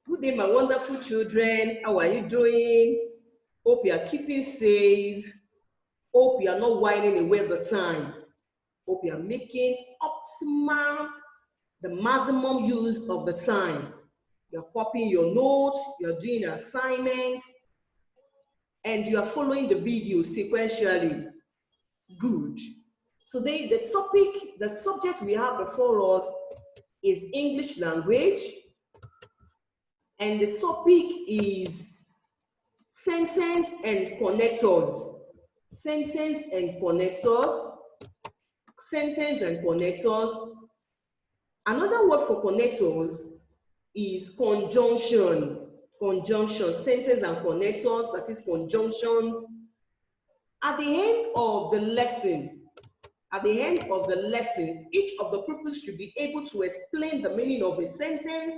Good day, my wonderful children. How are you doing? Hope you are keeping safe. Hope you are not whining away the time. Hope you are making the maximum use of the time. You're copying your notes, you're doing assignments, and you are following the video sequentially. Good. Today, the subject we have before us is English language, and the topic is sentence and connectors. Sentence and connectors. Sentence and connectors. Another word for connectors is conjunction. Conjunction, sentence and connectors, that is conjunctions. At the end of the lesson, each of the pupils should be able to explain the meaning of a sentence,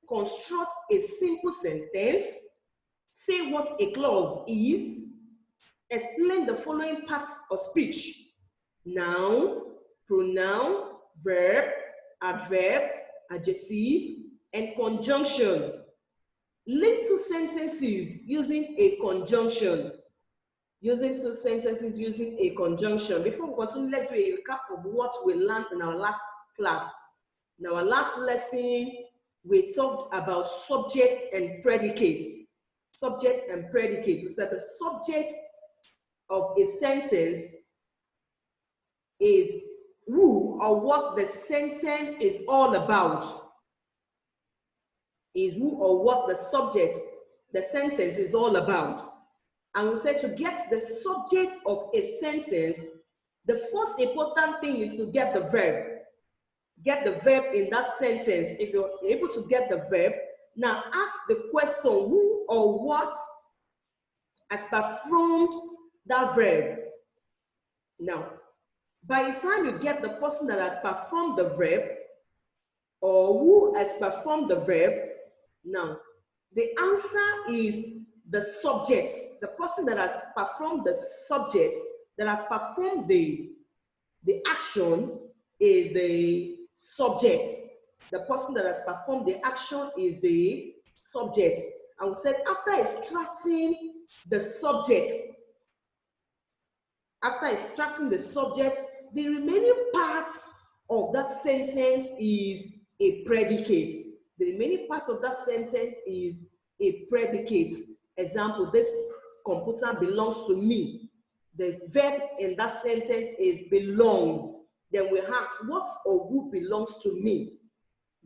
construct a simple sentence, say what a clause is, explain the following parts of speech: noun, pronoun, verb, adverb, adjective, and conjunction. Link two sentences using a conjunction. Using two sentences using a conjunction. Before we continue, let's do a recap of what we learned in our last class. In our last lesson, we talked about subject and predicate. Subject and predicate. We said the subject of a sentence is who or what the sentence is all about. Is who or what the sentence is all about. And we said to get the subject of a sentence, the first important thing is to get the verb. Get the verb in that sentence. If you're able to get the verb, now ask the question, who or what has performed that verb. Now, by the time you get the person that has performed the verb, or who has performed the verb, now the answer is the subject. The person that has performed the subject, that has performed the action, is the subject. The person that has performed the action is the subject. And we said after extracting the subject, the remaining parts of that sentence is a predicate. The remaining part of that sentence is a predicate. Example, this computer belongs to me. The verb in that sentence is belongs. Then we ask, what or who belongs to me?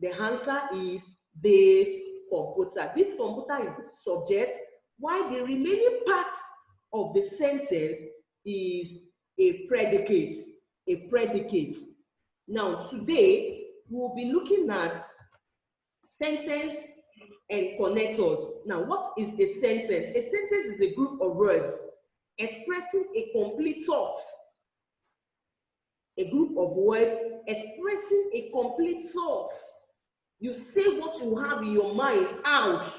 The answer is this computer. This computer is the subject, while the remaining parts of the sentence is a predicate. A predicate. Now, today, we'll be looking at sentence and connectors. Now, what is a sentence? A sentence is a group of words expressing a complete thought. A group of words expressing a complete thought. You say what you have in your mind out.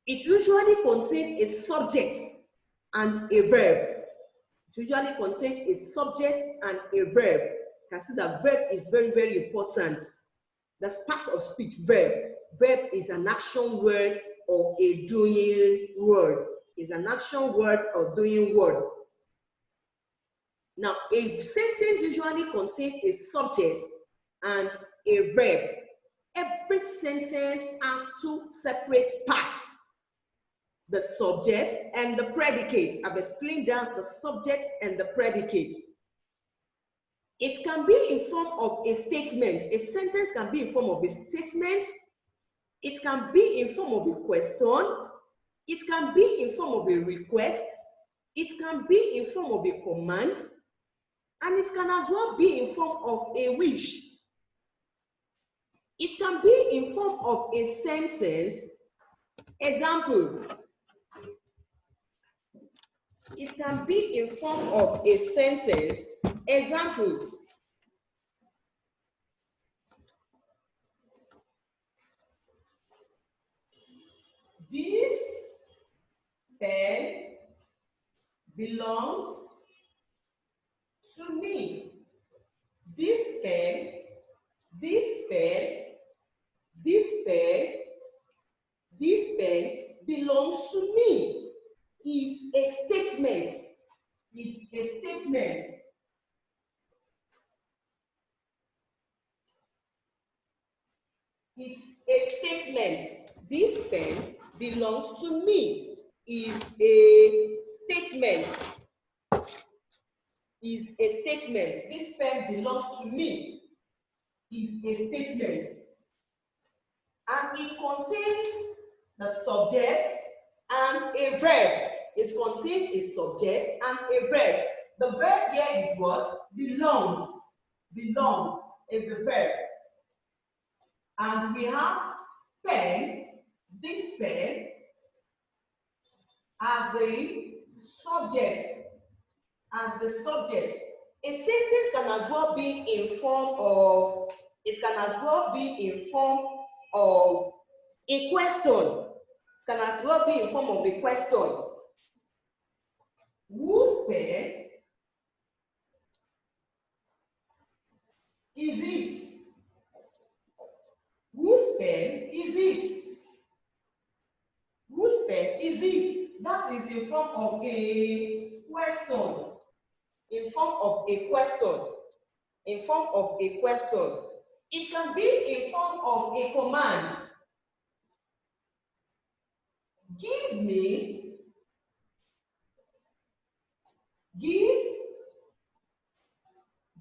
It usually contains a subject and a verb. It usually contains a subject and a verb. You can see that verb is very, very important. That's part of speech, verb. Verb is an action word or a doing word. Is an action word or doing word. Now, a sentence usually contains a subject and a verb. Every sentence has two separate parts: the subject and the predicate. I've explained that the subject and the predicate. It can be in form of a statement. A sentence can be in form of a statement. It can be in form of a question. It can be in form of a request. It can be in form of a command. And it can as well be in form of a wish. It can be in form of a sentence. Example. It can be in form of a sentence. Example. This pen belongs to me. This pen pen belongs to me. It's a statement. It's a statement. It's a statement. This pen belongs to me. Is a statement. Is a statement. This pen belongs to me. Is a statement. And it contains the subject and a verb. It contains a subject and a verb. The verb here is what? Belongs. Belongs is the verb. And we have pen, this pen, as the subject. As the subject. A sentence can as well be in form of, it can as well be in form of a question. It can as well be in form of a question. Whose pen is it? Whose pen is it? Whose pen is it? That is in form of a question. In form of a question. In form of a question. It can be in form of a command. Give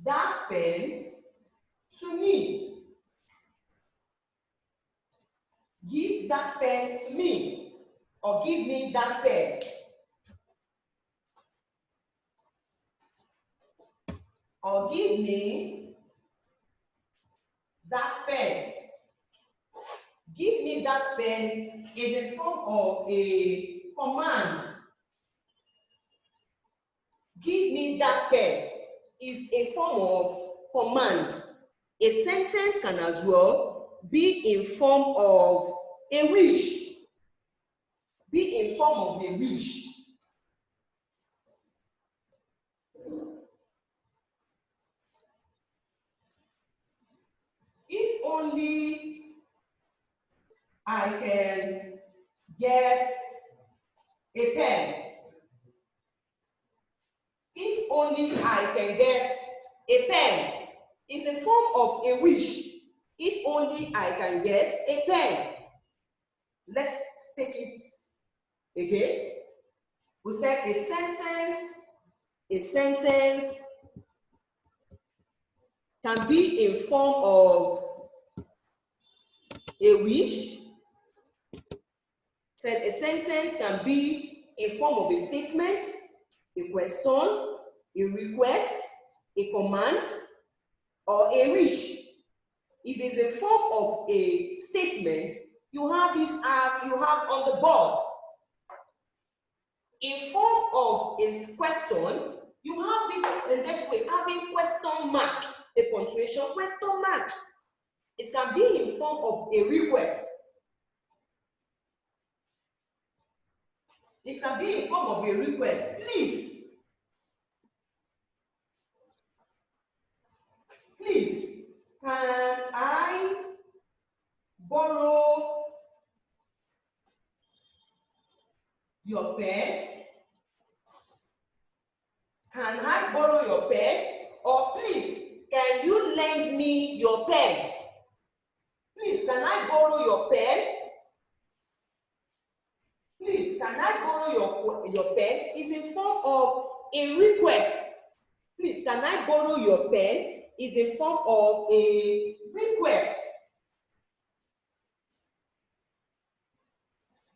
that pen to me. Give that pen to me. Or give me that pen. Or give me that pen. Give me that pen is in form of a command. Give me that pen is a form of command. A sentence can as well be in form of a wish. Be in form of a wish. If only I can get a pen. If only I can get a pen. It's in form of a wish. If only I can get a pen. Let's take it again. We said a sentence can be in form of a wish. Said a sentence can be in form of a statement, a question, a request, a command, or a wish. If it's in form of a statement, you have it as you have on the board. In form of a question, you have it in this way, having question mark, a punctuation question mark. It can be in form of a request. It can be in form of a request. Please, can I borrow your pen? Can I borrow your pen? Or please, can you lend me your pen? Please, can I borrow your pen? Please, can I borrow your pen? Is in form of a request. Please, can I borrow your pen? Is in form of a request.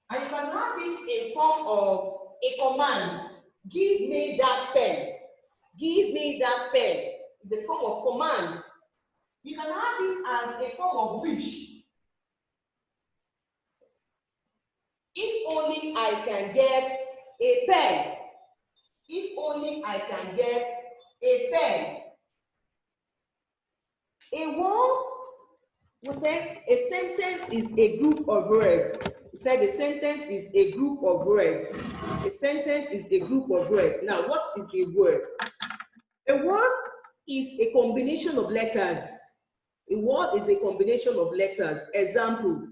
And you can have it in form of a command. Give me that pen. Give me that pen. It's a form of command. You can have it as a form of wish. If only I can get a pen. If only I can get a pen. A word, we said a sentence is a group of words. We said a sentence is a group of words. A sentence is a group of words. Now, what is a word? A word is a combination of letters. A word is a combination of letters. Example,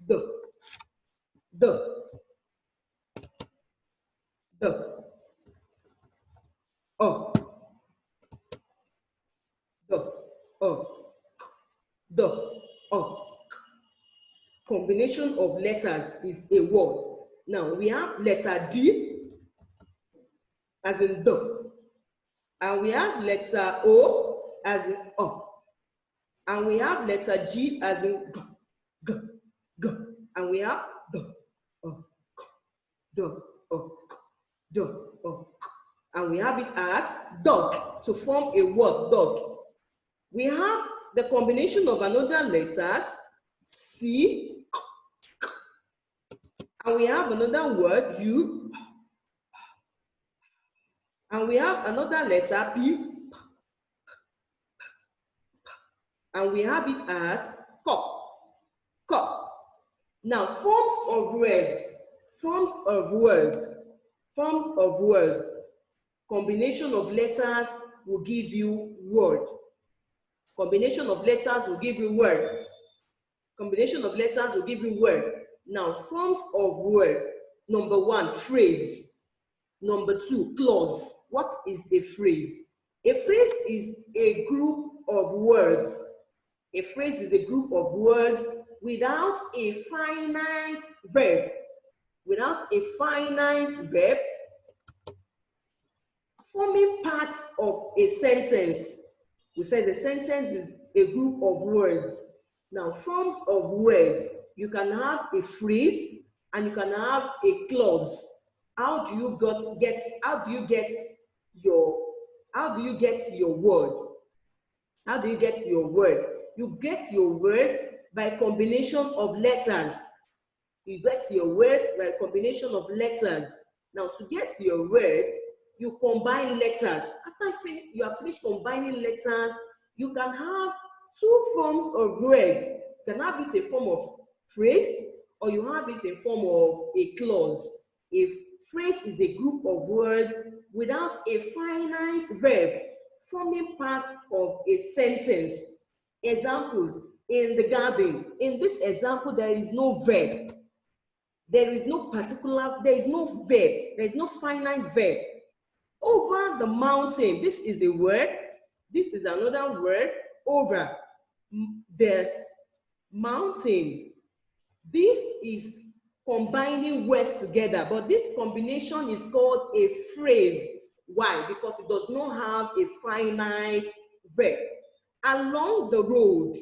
the, uh, the, the, combination of letters is a word. Now we have letter D as in the, and we have letter O as in and we have letter G as in g, g, and we have the, the, and we have it as dog to form a word, dog. We have the combination of another letters, C, and we have another word, U, and we have another letter, P, and we have it as cup, cup. Now, forms of words, forms of words, forms of words. Combination of letters will give you word. Combination of letters will give you word. Combination of letters will give you word. Now, forms of word. Number one, phrase. Number two, clause. What is a phrase? A phrase is a group of words. A phrase is a group of words without a finite verb. Without a finite verb, forming parts of a sentence. We said the sentence is a group of words. Now, forms of words, you can have a phrase and you can have a clause. How do you get your word? How do you get your word? You get your words by combination of letters. You get your words by combination of letters. Now, to get your words, you combine letters. After you have finished combining letters, you can have two forms of words. You can have it in form of phrase, or you have it in form of a clause. A phrase is a group of words without a finite verb, forming part of a sentence. Examples, in the garden. In this example, there is no verb. There is no particular, there is no verb, there is no finite verb. Over the mountain, this is a word, this is another word, over the mountain. This is combining words together, but this combination is called a phrase. Why? Because it does not have a finite verb. Along the road,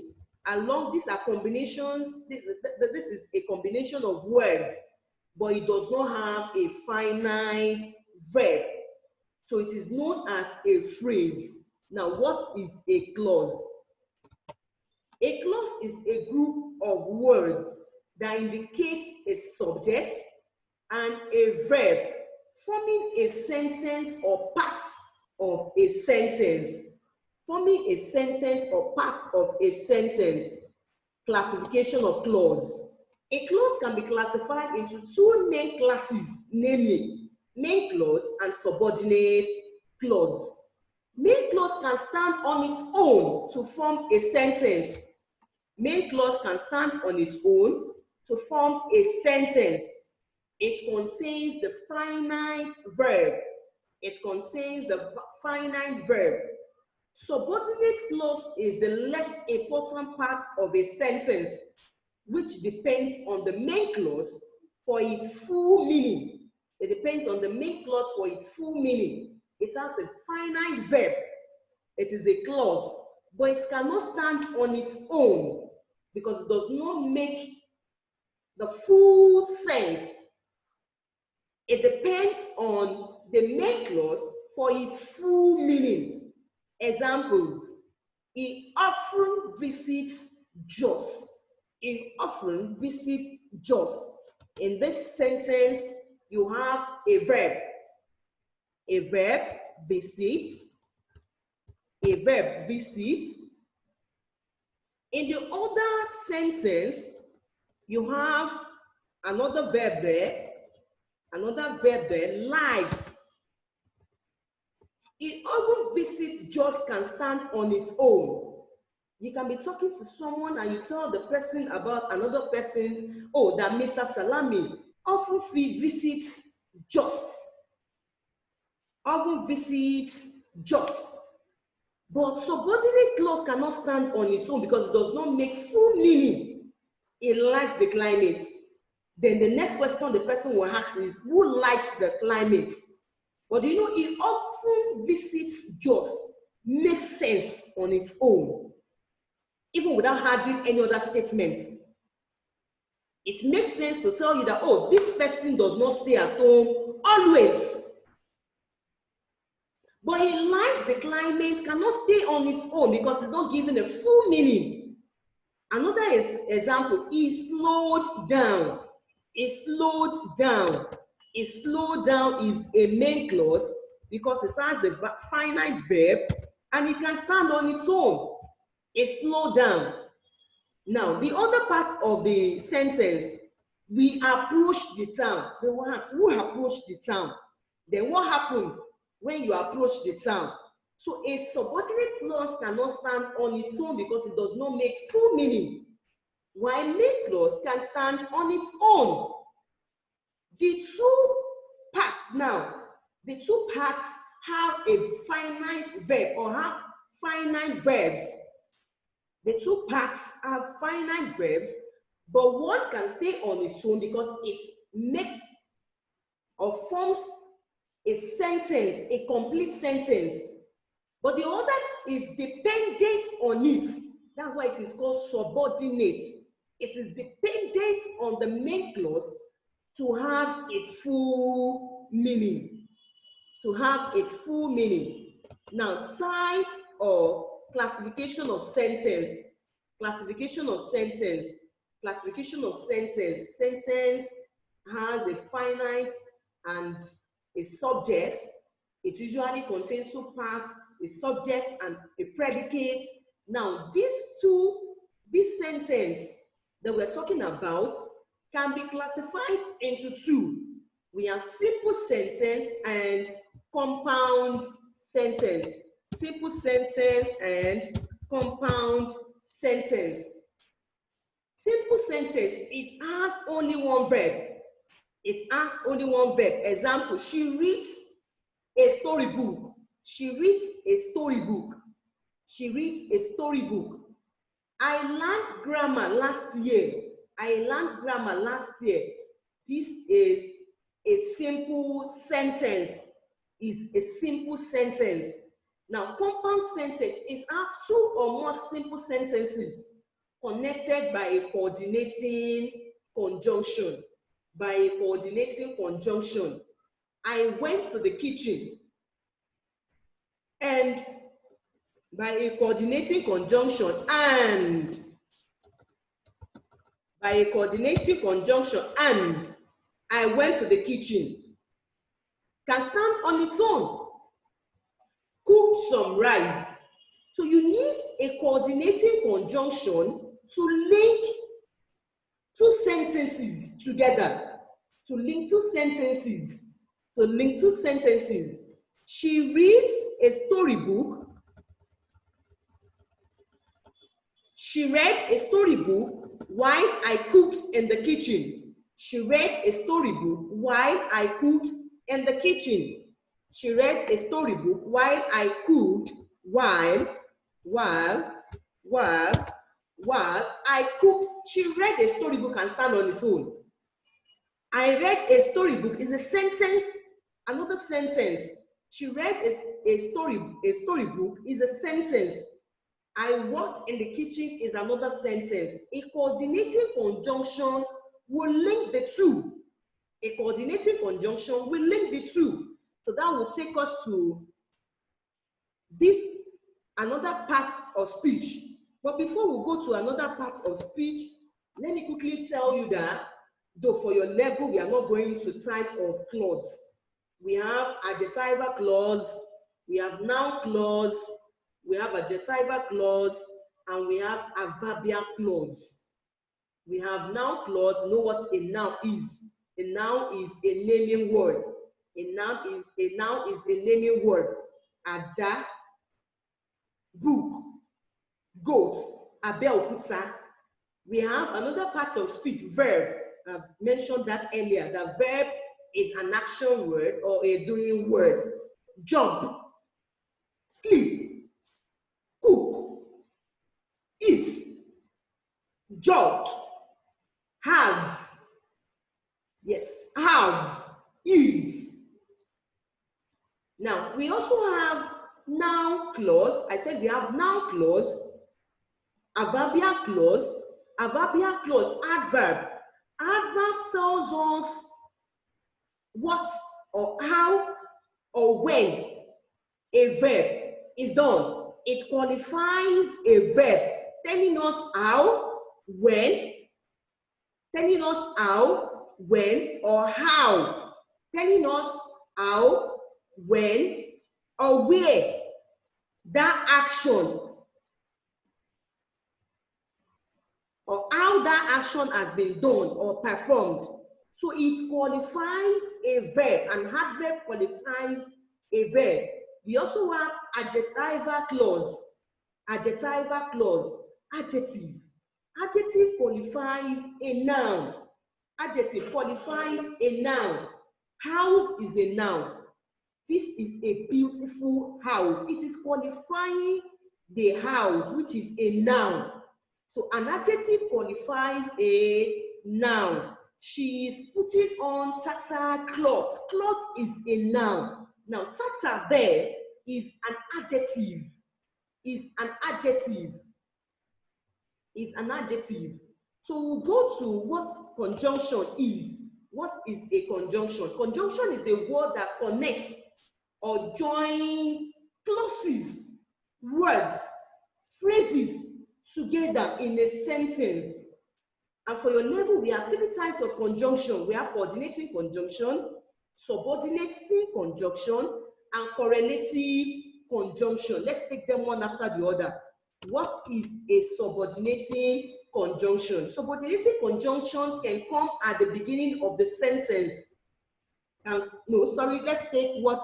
these are combinations, this is a combination of words, but it does not have a finite verb. So it is known as a phrase. Now, what is a clause? A clause is a group of words that indicates a subject and a verb, forming a sentence or parts of a sentence. Forming a sentence or part of a sentence. Classification of clause. A clause can be classified into two main classes, namely main clause and subordinate clause. Main clause can stand on its own to form a sentence. Main clause can stand on its own to form a sentence. It contains the finite verb. It contains the finite verb. Subordinate clause is the less important part of a sentence, which depends on the main clause for its full meaning. It depends on the main clause for its full meaning. It has a finite verb. It is a clause, but it cannot stand on its own because it does not make the full sense. It depends on the main clause for its full meaning. Examples, he often visits Jos. He often visits Jos. In this sentence, you have a verb. A verb visits. A verb visits. In the other sentence, you have another verb there. Another verb there, likes. He often visits Jos can stand on its own. You can be talking to someone and you tell the person about another person, oh, that Mr. Salami often visits just. Often visits just. But subordinate clause cannot stand on its own because it does not make full meaning. It likes the climate. Then the next question the person will ask is, who likes the climate? But you know, it often visits just makes sense on its own, even without adding any other statement. It makes sense to tell you that, oh, this person does not stay at home always. But he likes the climate cannot stay on its own because it's not given a full meaning. Another example is slowed down. Is slowed down. Is slowed down is a main clause because it has a finite verb and it can stand on its own. Is slowed down. Now, the other part of the sentence, we approached the town. They will ask, who approached the town? Then what happened when you approach the town? So a subordinate clause cannot stand on its own because it does not make full meaning, while main clause can stand on its own. The two parts now, the two parts have a finite verb or have finite verbs. The two parts have finite verbs, but one can stay on its own because it makes or forms a sentence, a complete sentence. But the other is dependent on it. That's why it is called subordinate. It is dependent on the main clause to have its full meaning. To have its full meaning. Now, types or classification of sentence. Classification of sentence. Classification of sentence. Sentence has a finite and a subject. It usually contains two parts, a subject and a predicate. Now, this sentence that we're talking about can be classified into two. We have simple sentence and compound sentence. Simple sentence and compound sentence. Simple sentence, it has only one verb. It has only one verb. Example, she reads a storybook. She reads a storybook. She reads a storybook. I learned grammar last year. I learned grammar last year. This is a simple sentence. Is a simple sentence. Now, compound sentence is has two or more simple sentences connected by a coordinating conjunction. By a coordinating conjunction. I went to the kitchen. And by a coordinating conjunction and. By a coordinating conjunction and I went to the kitchen can stand on its own. Cooked some rice. So you need a coordinating conjunction to link two sentences together. To link two sentences. To link two sentences. She reads a storybook. She read a storybook while I cooked in the kitchen. She read a storybook while I cooked in the kitchen. She read a storybook while I cooked, while I cooked. She read a storybook and stand on its own. I read a storybook is a sentence, another sentence. She read a storybook is a sentence. I worked in the kitchen is another sentence. A coordinating conjunction will link the two. A coordinating conjunction will link the two. So that will take us to this, another part of speech. But before we go to another part of speech, let me quickly tell you that, though for your level, we are not going to types of clause. We have adjectival clause, we have noun clause, we have adjectival clause, and we have adverbial clause. We have noun clause, know what a noun is. A noun is a naming word. A noun is a naming word. Ada, book, goats, Abeokuta. We have another part of speech, verb. I've mentioned that earlier. The verb is an action word or a doing word. Jump, sleep, cook, eat, jog, has, yes, have, is. Now, we also have noun clause. I said we have noun clause, adverbial clause, adverb. Adverb tells us what or how or when a verb is done. It qualifies a verb, telling us how, when, or how, telling us how, when, or where that action or how that action has been done or performed. So it qualifies a verb, an adverb qualifies a verb. We also have adjectival clause. Adjectival clause, adjective. Adjective qualifies a noun. Adjective qualifies a noun. House is a noun. This is a beautiful house. It is qualifying the house, which is a noun. So an adjective qualifies a noun. She is putting on tattered clothes. Cloth is a noun. Now, tattered there is an adjective. Is an adjective. Is an adjective. So we'll go to what conjunction is. What is a conjunction? Conjunction is a word that connects or joins clauses, words, phrases together in a sentence. And for your level, we have three types of conjunction. We have coordinating conjunction, subordinating conjunction, and correlative conjunction. Let's take them one after the other. What is a subordinating conjunction? Subordinating conjunctions can come at the beginning of the sentence. Let's take what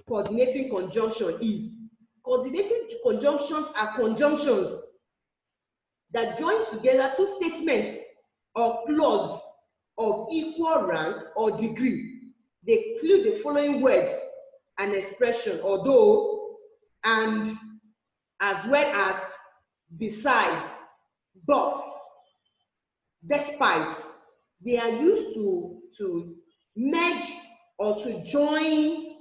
coordinating conjunction is. Coordinating conjunctions are conjunctions that join together two statements or clause of equal rank or degree. They include the following words and expression: although, and, as well as, besides, but, despite. They are used to merge or to join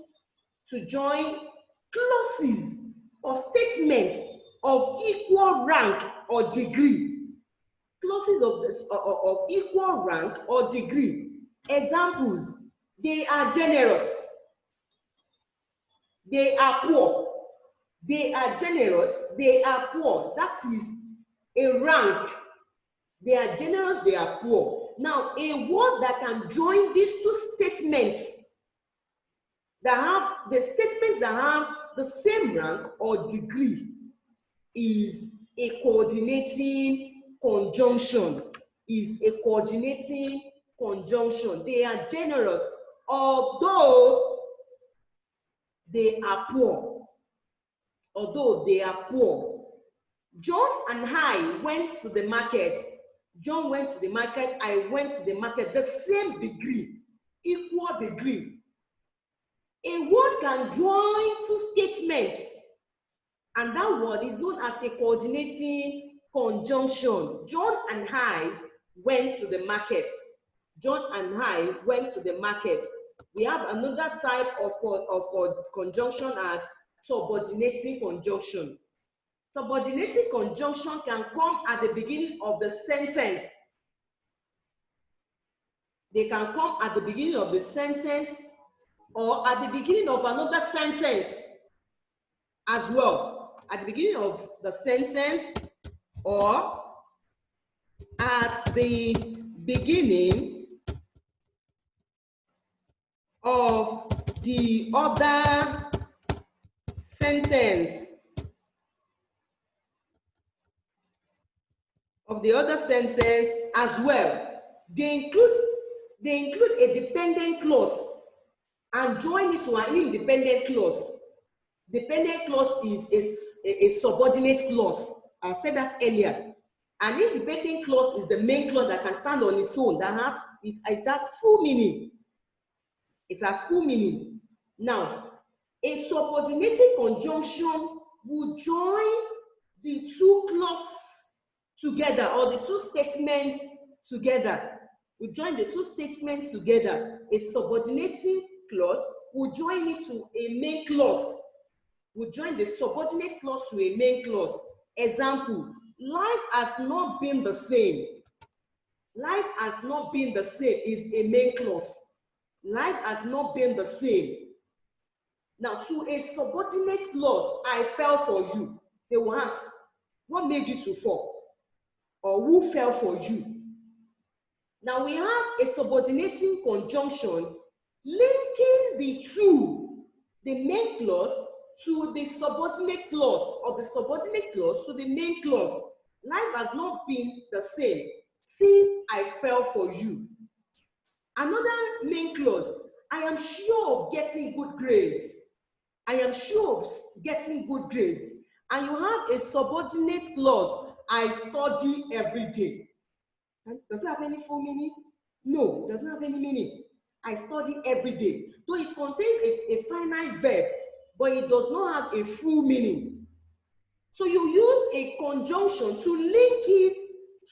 clauses or statements of equal rank or degree. Clauses of equal rank or degree. Examples: they are generous, they are poor. They are generous, they are poor. That is a rank. They are generous, they are poor. Now, a word that can join these two statements that have the same rank or degree is a coordinating conjunction. Is a coordinating conjunction. They are generous, although they are poor. Although they are poor. John and I went to the market. John went to the market, I went to the market. The same degree, equal degree. A word can join two statements, and that word is known as a coordinating conjunction. John and I went to the market. John and I went to the market. We have another type of conjunction as subordinating conjunction. Subordinating conjunction can come at the beginning of the sentence. They can come at the beginning of the sentence or at the beginning of another sentence as well. At the beginning of the sentence or at the beginning of the other sentence. Of the other sentence as well. They include a dependent clause and join it to an independent clause. Dependent clause is a subordinate clause. I said that earlier. An independent clause is the main clause that can stand on its own, that has it has full meaning. It has full meaning. Now, a subordinating conjunction will join the two clauses together, or the two statements together. We join the two statements together. A subordinating clause will join it to a main clause. We join the subordinate clause to a main clause. Example, life has not been the same. Life has not been the same is a main clause. Life has not been the same. Now, to a subordinate clause, I fell for you. They will ask, what made you to fall? Or who fell for you? Now, we have a subordinating conjunction linking the two, the main clause to the subordinate clause, or the subordinate clause to the main clause. Life has not been the same since I fell for you. Another main clause, I am sure of getting good grades. I am sure of getting good grades. And you have a subordinate clause, I study every day. Does it have any full meaning? No, it doesn't have any meaning. I study every day. Though it contains a finite verb, but it does not have a full meaning. So you use a conjunction to link it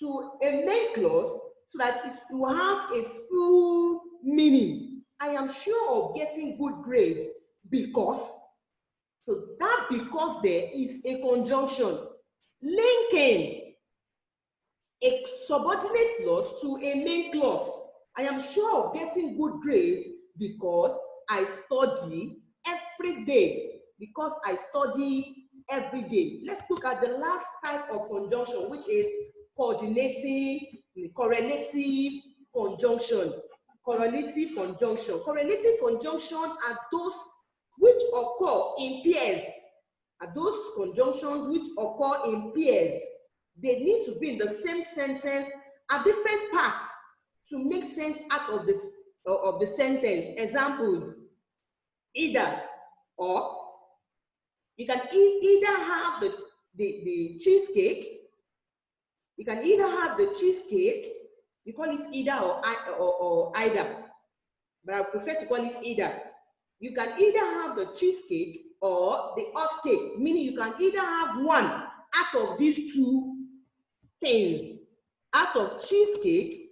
to a main clause so that it will have a full meaning. I am sure of getting good grades because. So that because there is a conjunction linking a subordinate clause to a main clause. I am sure of getting good grades because I study every day. Because I study every day. Let's look at the last type of conjunction, which is correlative conjunction. Correlative conjunction. Correlative conjunction are those which occur in pairs. Are those conjunctions which occur in pairs. They need to be in the same sentence at different parts to make sense out of the sentence. Examples, either or. You can either have the cheesecake. You can either have the cheesecake. You call it either or either. But I prefer to call it either. You can either have the cheesecake or the hot cake, meaning you can either have one out of these two things, out of cheesecake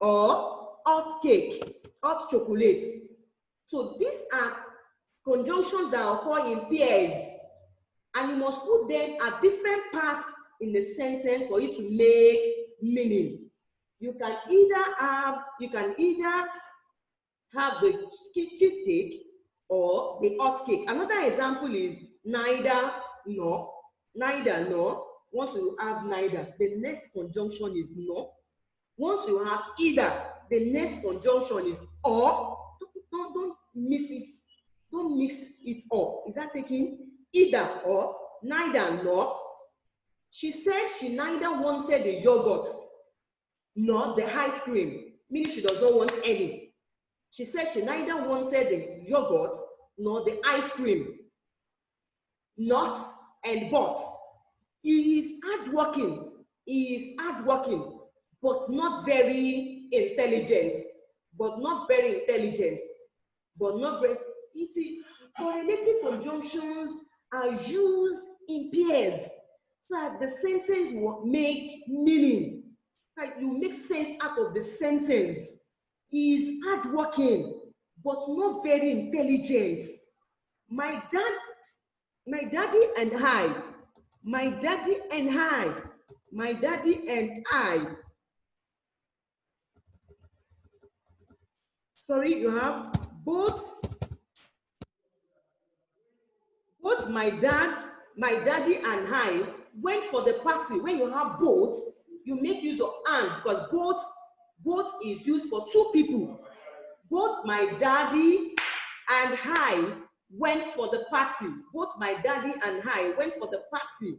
or hot cake, hot chocolate. So these are conjunctions that occur in pairs, and you must put them at different parts in the sentence for it to make meaning. You can either have the cheesecake or the hot cake. Another example is neither nor. Neither nor. Once you have neither, the next conjunction is nor. Once you have either, the next conjunction is or. Don't miss it. Don't mix it up. Is that taking either or, neither nor? She said she neither wanted the yogurt nor the ice cream, meaning she does not want any. She said she neither wanted the yogurt nor the ice cream. Not and but. He is hardworking. He is hardworking, but not very intelligent. But not very intelligent. But not very. Correlative conjunctions are used in pairs so that the sentence will make meaning. Like you make sense out of the sentence. He is hardworking, but not very intelligent. My daddy and I. Sorry, you have both my daddy and I went for the party. When you have both, you make use of and, because both is used for two people. Both my daddy and I went for the party. Both my daddy and I went for the party.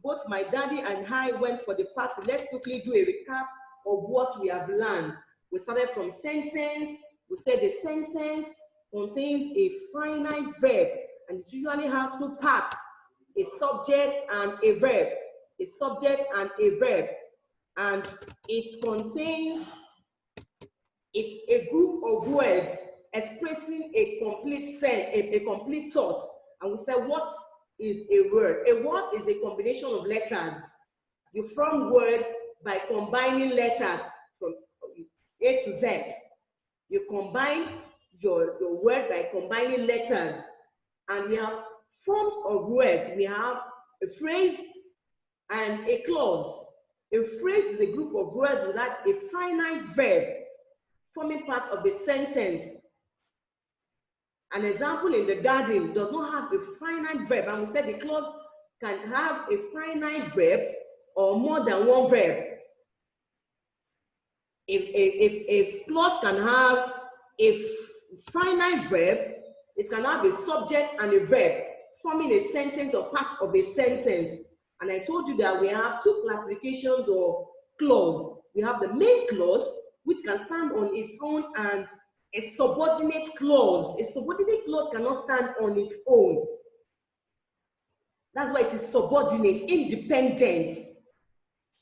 Both my daddy and I went for the party. Let's quickly do a recap of what we have learned. We started from sentence. We said the sentence contains a finite verb, and it usually has two parts. a subject and a verb, a subject and a verb, and it contains, it's a group of words expressing a complete sense, a complete thought. And we say, what is a word? A word is a combination of letters. You form words by combining letters from A to Z. You combine your word by combining letters. And we have forms of words. We have a phrase and a clause. A phrase is a group of words without a finite verb forming part of a sentence. An example in the garden does not have a finite verb, and we said the clause can have a finite verb or more than one verb. If clause can have a finite verb, it can have a subject and a verb forming a sentence or part of a sentence. And I told you that we have two classifications of clause. We have the main clause, which can stand on its own, and a subordinate clause. A subordinate clause cannot stand on its own. That's why it is subordinate, independent.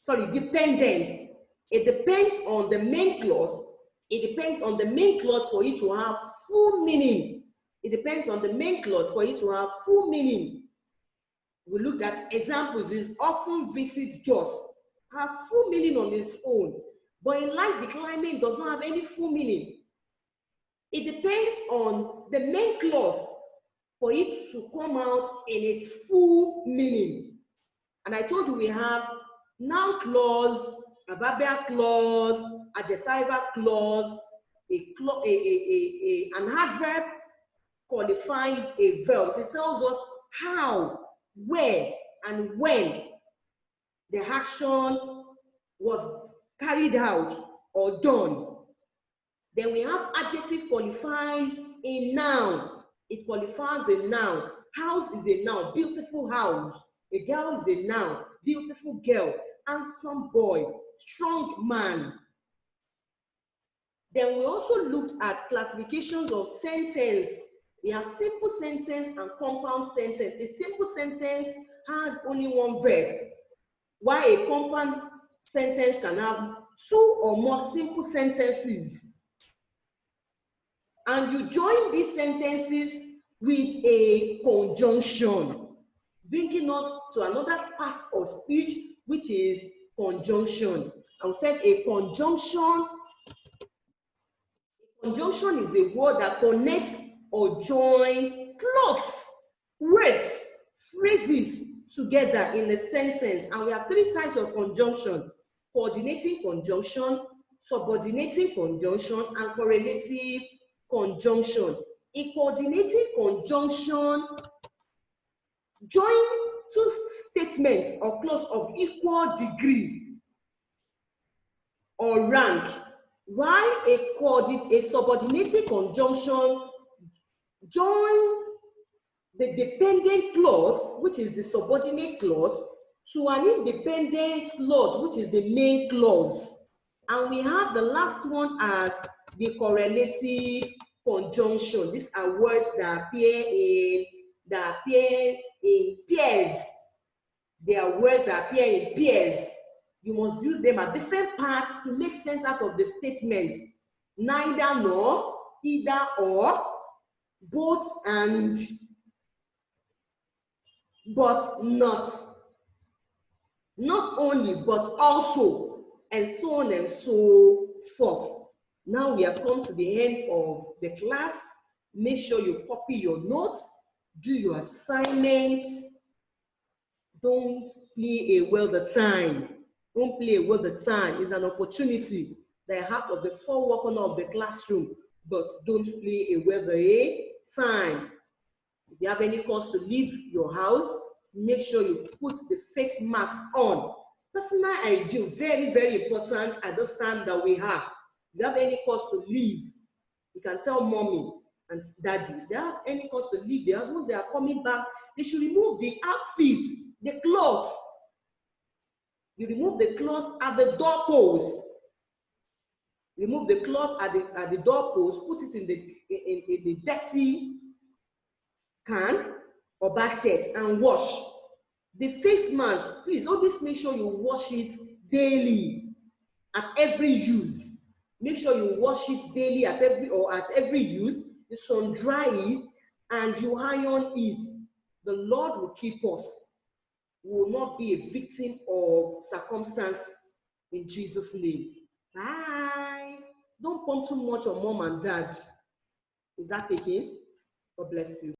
Sorry, dependent. It depends on the main clause. It depends on the main clause for it to have full meaning. It depends on the main clause for it to have full meaning. We looked at examples. It often visits just have full meaning on its own. But in life declining does not have any full meaning. It depends on the main clause for it to come out in its full meaning. And I told you we have noun clause, adverbial clause, adjectival clause, an adverb qualifies a verb. It tells us how, where, and when the action was carried out or done. Then we have adjective qualifies a noun. It qualifies a noun. House is a noun, beautiful house. A girl is a noun, beautiful girl, handsome boy, strong man. Then we also looked at classifications of sentence. We have simple sentence and compound sentence. A simple sentence has only one verb, while a compound sentence can have two or more simple sentences. And you join these sentences with a conjunction, bringing us to another part of speech, which is conjunction. I said a conjunction. Conjunction is a word that connects or joins close words, phrases together in a sentence. And we have three types of conjunction: coordinating conjunction, subordinating conjunction, and correlative conjunction. A coordinating conjunction join two statements or clause of equal degree or rank, while a subordinating conjunction joins the dependent clause, which is the subordinate clause, to an independent clause, which is the main clause. And we have the last one as the correlative conjunction. These are words that appear in pairs. They are words that appear in pairs. You must use them at different parts to make sense out of the statement. Neither nor, either or, both and, but not. Not only, but also, and so on and so forth. Now we have come to the end of the class. Make sure you copy your notes, do your assignments. Don't play away the time. Don't play away the time. It's an opportunity that I have of the forward corner of the classroom, but don't play away the time. If you have any cause to leave your house, make sure you put the face mask on. Personal hygiene, very, very important at this time that we have. If you have any cause to leave, you can tell mommy and daddy. If they have any cause to leave the house, once they are coming back, they should remove the outfits, the clothes. You remove the clothes at the doorpost. Remove the cloth at the doorpost, put it in the dirty can or basket and wash. The face mask, please always make sure you wash it daily at every use. Make sure you wash it daily at every use. You sun dry it and you iron it. The Lord will keep us. We will not be a victim of circumstance in Jesus' name. Bye. Don't pump too much on mom and dad. Is that taken? God bless you.